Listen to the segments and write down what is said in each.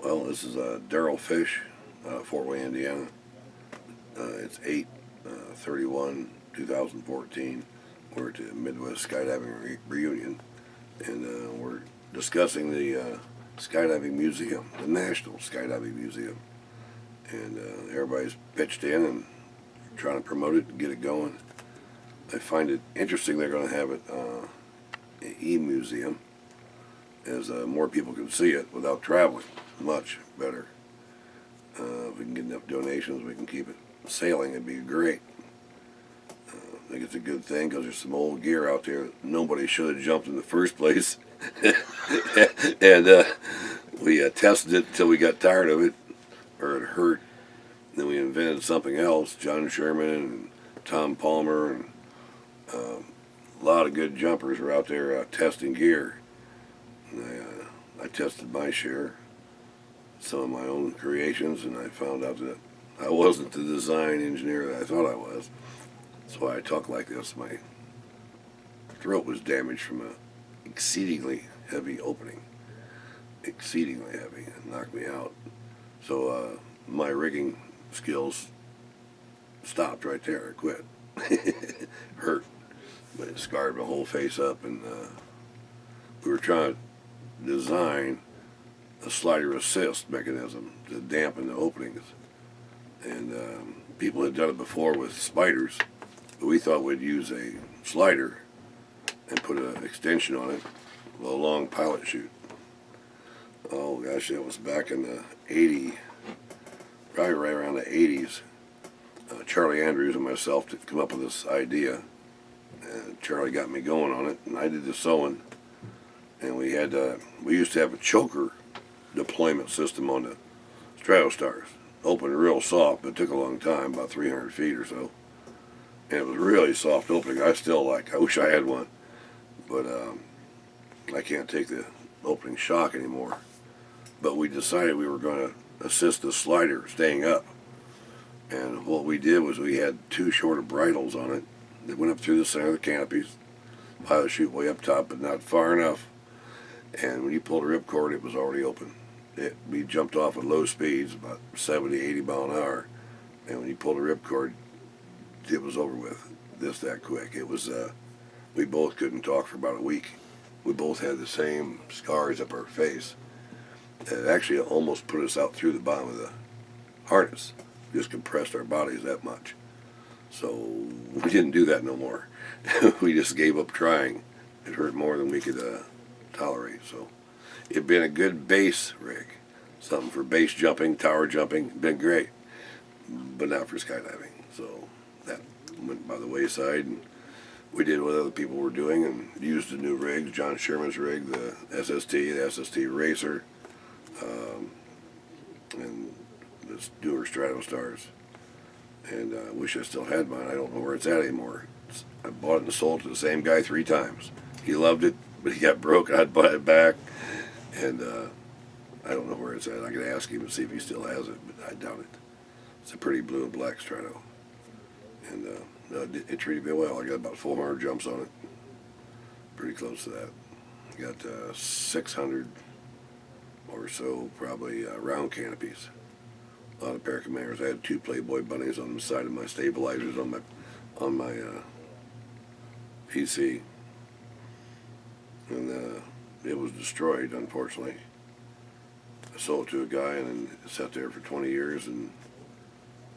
Well, this is Darrell Fish, Fort Wayne, Indiana. It's 8/31/2014. We're at the Midwest Skydiving Reunion, and we're discussing the Skydiving Museum, the National Skydiving Museum. And everybody's pitched in and trying to promote it and get it going. I find it interesting they're going to have it an e-museum, as more people can see it without traveling. Much better. If we can get enough donations, we can keep it sailing. It'd be great. I think it's a good thing because there's some old gear out there that nobody should have jumped in the first place. And we tested it until we got tired of it, or it hurt. Then we invented something else. John Sherman and Tom Palmer and a lot of good jumpers are out there testing gear. And I tested my share, some of my own creations, and I found out that I wasn't the design engineer that I thought I was. That's why I talk like this. My throat was damaged from an exceedingly heavy opening. Exceedingly heavy. It knocked me out. So my rigging skills stopped right there. I quit. Hurt. But it scarred my whole face up, and we were trying to design a slider assist mechanism to dampen the openings. And people had done it before with spiders, but we thought we'd use a slider and put an extension on it with a long pilot chute. Oh gosh, that was back in the 80s, probably right around the 80s. Charlie Andrews and myself to come up with this idea. Charlie got me going on it, and I did the sewing. And we used to have a choker deployment system on the Stratostars. Opened real soft, but it took a long time, about 300 feet or so. And it was really soft opening. I wish I had one, but I can't take the opening shock anymore. But we decided we were going to assist the slider staying up. And what we did was we had two shorter bridles on it that went up through the center of the canopies. Pilot chute way up top, but not far enough. And when you pulled the ripcord, it was already open. We jumped off at low speeds, about 70, 80 mile an hour. And when you pulled the ripcord, it was over with. That quick. It was, we both couldn't talk for about a week. We both had the same scars up our face. It actually almost put us out through the bottom of the harness. Just compressed our bodies that much. So we didn't do that no more. We just gave up trying. It hurt more than we could tolerate. So it'd been a good base rig. Something for base jumping, tower jumping. Been great. But not for skydiving. So that went by the wayside. And we did what other people were doing and used the new rigs. John Sherman's rig, the SST Racer, and the newer Stratostars. And I wish I still had mine. I don't know where it's at anymore. I bought it and sold it to the same guy 3 times. He loved it, but he got broke. I'd buy it back. And I don't know where it's at. I could ask him and see if he still has it, but I doubt it. It's a pretty blue and black Strato. And it treated me well. I got about 400 jumps on it. Pretty close to that. I got 600 or so, probably, round canopies. A lot of paracommanders. I had 2 Playboy bunnies on the side of my stabilizers on my PC, and it was destroyed, unfortunately. I sold it to a guy, and then it sat there for 20 years, and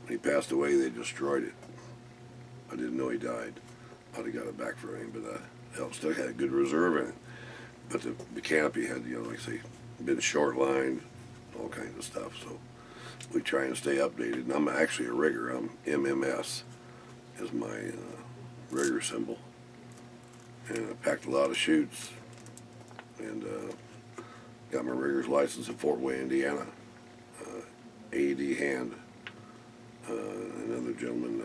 when he passed away, they destroyed it. I didn't know he died. I'd have got it back for him, but hell, still had a good reserve in it. But the canopy had, like I say, been short lined, all kinds of stuff. So we try and stay updated. And I'm actually a rigger. I'm MMS is my rigger symbol. And I packed a lot of chutes and got my rigger's license in Fort Wayne, Indiana. AED Hand, another gentleman,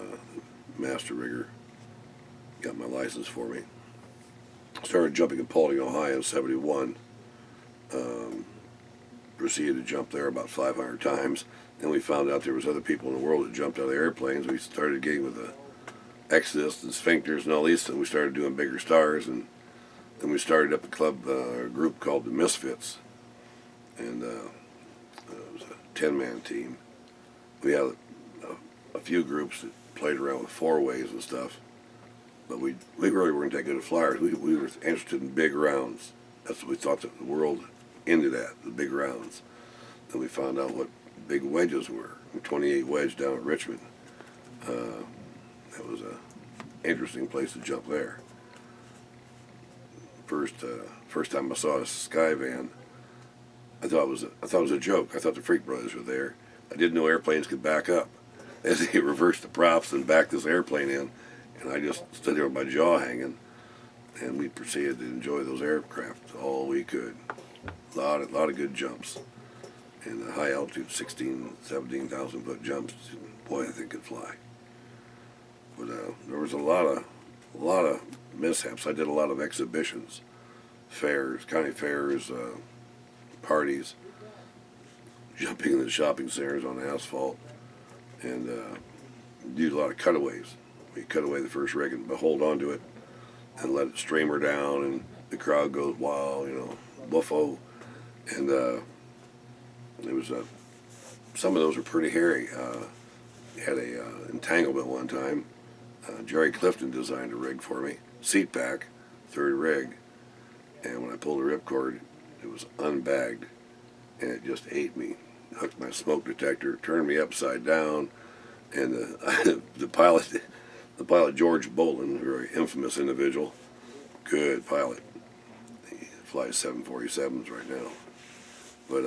master rigger, got my license for me. Started jumping in Paulding, Ohio in '71. Proceeded to jump there about 500 times. Then we found out there was other people in the world that jumped out of the airplanes. We started getting with the Exitus and Sphincters and all these, and we started doing bigger stars. And then we started up a group called the Misfits. And It was a 10-man team. We had a few groups that played around with four-ways and stuff, but we really weren't that good at flyers. We were interested in big rounds. That's what we thought that the world ended at, the big rounds. Then we found out what big wedges were. 28 wedge down at Richmond. That was a interesting place to jump there. First time I saw a sky van, I thought it was a joke. I thought the Freak Brothers were there. I didn't know airplanes could back up. They reversed the props and backed this airplane in, and I just stood there with my jaw hanging, and we proceeded to enjoy those aircraft all we could. A lot of good jumps, and the high altitude 17,000 foot jumps. Boy, I think could fly. But there was a lot of mishaps. I did a lot of exhibitions, fairs, county fairs, parties, jumping in the shopping centers on asphalt, and did a lot of cutaways. We cut away the first rig and hold on to it and let it streamer down, and the crowd goes wild, buffo. And it was some of those were pretty hairy. Had a entanglement one time. Jerry Clifton designed a rig for me, seat pack, third rig, and when I pulled the ripcord, it was unbagged, and it just ate me. Hooked my smoke detector, turned me upside down, and the pilot George Bolin, a very infamous individual, good pilot. He flies 747s right now, but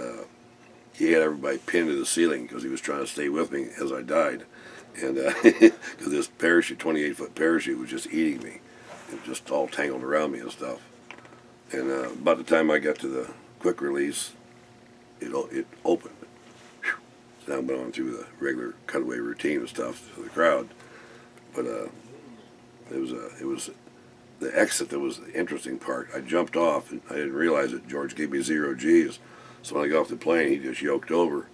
he had everybody pinned to the ceiling because he was trying to stay with me as I died, and because this parachute, 28-foot parachute, was just eating me. It was just all tangled around me and stuff. And about the time I got to the quick release, it opened. So now I'm going through the regular cutaway routine and stuff for the crowd. But it was the exit that was the interesting part. I jumped off, and I didn't realize it. George gave me 0 G's. So when I got off the plane, he just yoked over,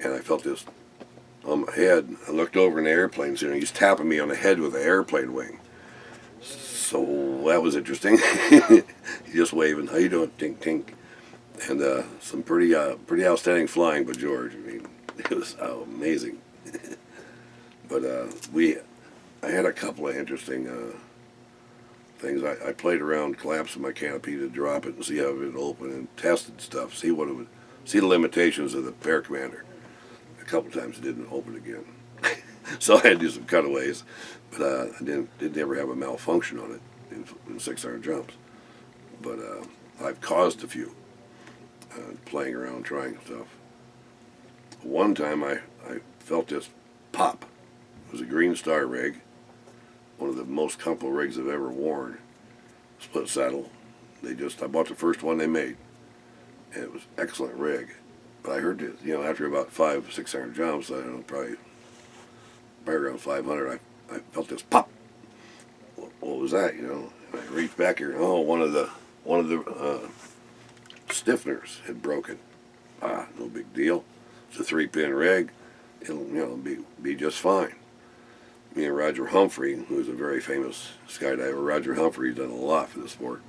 and I felt this on my head. I looked over in the airplane, so he's tapping me on the head with the airplane wing. So that was interesting. He just waving, "How you doing?" Tink tink, and some pretty outstanding flying by George. I mean, it was amazing. But I had a couple of interesting things. I played around collapsing my canopy to drop it and see how it would open, and tested stuff, see the limitations of the Air Commander. A couple times it didn't open again, so I had to do some cutaways. But I didn't ever have a malfunction on it in 600 jumps. But I've caused a few playing around, trying stuff. One time I felt this pop. It was a Green Star rig, one of the most comfortable rigs I've ever worn. Split saddle. I bought the first one they made, and it was an excellent rig. But I heard it, after about 500-600 jumps, I don't know, probably around 500, I felt this pop. What was that? And I reached back here. Oh, one of the stiffeners had broken. No big deal. It's a 3-pin rig. It'll be just fine. Me and Roger Humphrey, who's a very famous skydiver. Roger Humphrey's done a lot for the sport,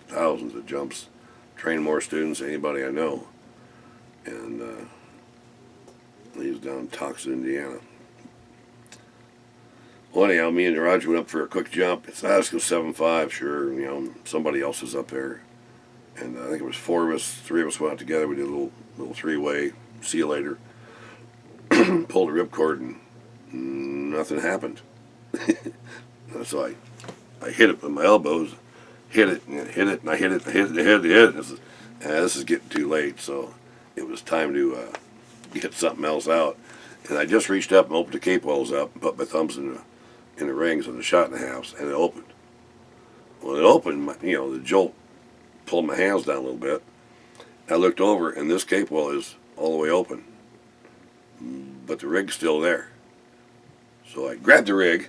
thousands of jumps, trained more students than anybody I know, and he's down in Tucson, Indiana. Well, anyhow, me and Roger went up for a quick jump. It's let's go 7.5, sure. Somebody else was up there, and I think it was 4 of us. 3 of us went out together. We did a little 3-way. See you later. Pulled a ripcord, and nothing happened. So I hit it with my elbows, hit it, and I hit it, and I hit it. This is getting too late, so it was time to get something else out. And I just reached up and opened the cape wells up and put my thumbs in the rings on the shot and a halves, and it opened. Well, it opened, the jolt pulled my hands down a little bit. I looked over, and this cape well is all the way open, but the rig's still there. So I grabbed the rig,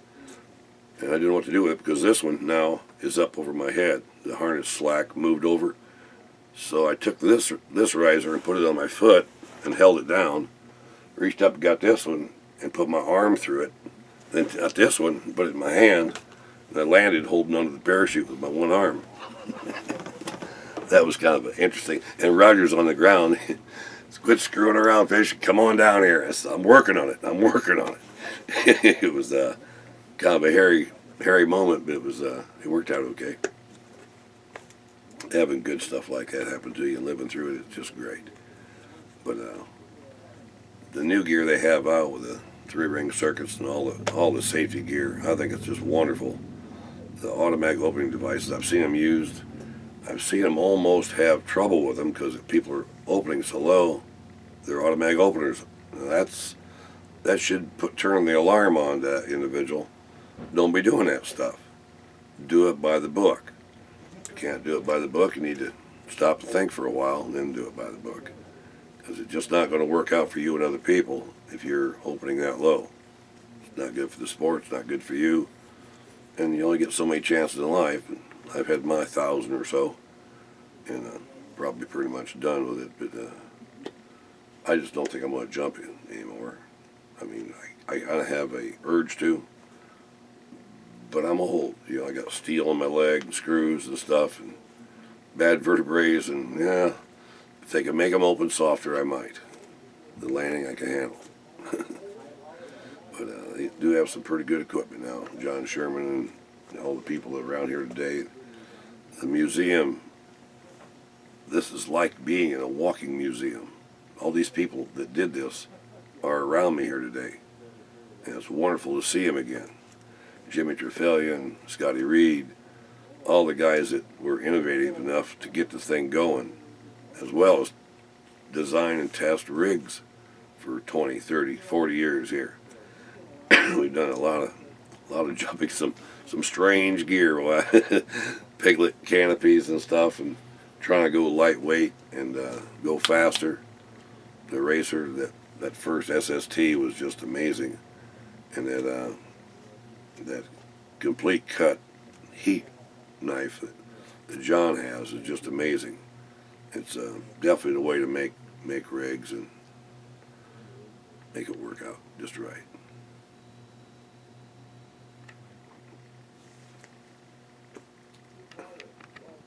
and I didn't know what to do with it because this one now is up over my head. The harness slack moved over. So I took this riser and put it on my foot and held it down. Reached up and got this one and put my arm through it. Then got this one and put it in my hand. And I landed holding onto the parachute with my one arm. That was kind of interesting. And Roger's on the ground. quit screwing around, Fish. Come on down here. I said, I'm working on it. I'm working on it. It was kind of a hairy moment, but it worked out okay. Having good stuff like that happen to you and living through it is just great. But the new gear they have out with the 3-ring circuits and all the safety gear, I think it's just wonderful. The automatic opening devices, I've seen them used. I've seen them almost have trouble with them because people are opening so low. They're automatic openers. That should turn the alarm on that individual. Don't be doing that stuff. Do it by the book. If you can't do it by the book, you need to stop and think for a while and then do it by the book. Because it's just not going to work out for you and other people if you're opening that low. It's not good for the sport. It's not good for you. And you only get so many chances in life. And I've had my 1,000 or so, and probably pretty much done with it. But I just don't think I'm going to jump in anymore. I mean, I kind of have a urge to, but I'm old. You know, I got steel in my leg and screws and stuff, and bad vertebrae, and yeah, if they can make them open softer, I might. The landing I can handle. But they do have some pretty good equipment now. John Sherman and all the people around here today. The museum, this is like being in a walking museum. All these people that did this are around me here today. And it's wonderful to see them again. Jimmy Treffelia and Scotty Reed, all the guys that were innovative enough to get the thing going, as well as design and test rigs for 20, 30, 40 years here. We've done a lot of jumping, some strange gear, piglet canopies and stuff, and trying to go lightweight and go faster. The racer, that first SST was just amazing, and that complete cut heat knife that John has is just amazing. It's definitely the way to make rigs and make it work out just right.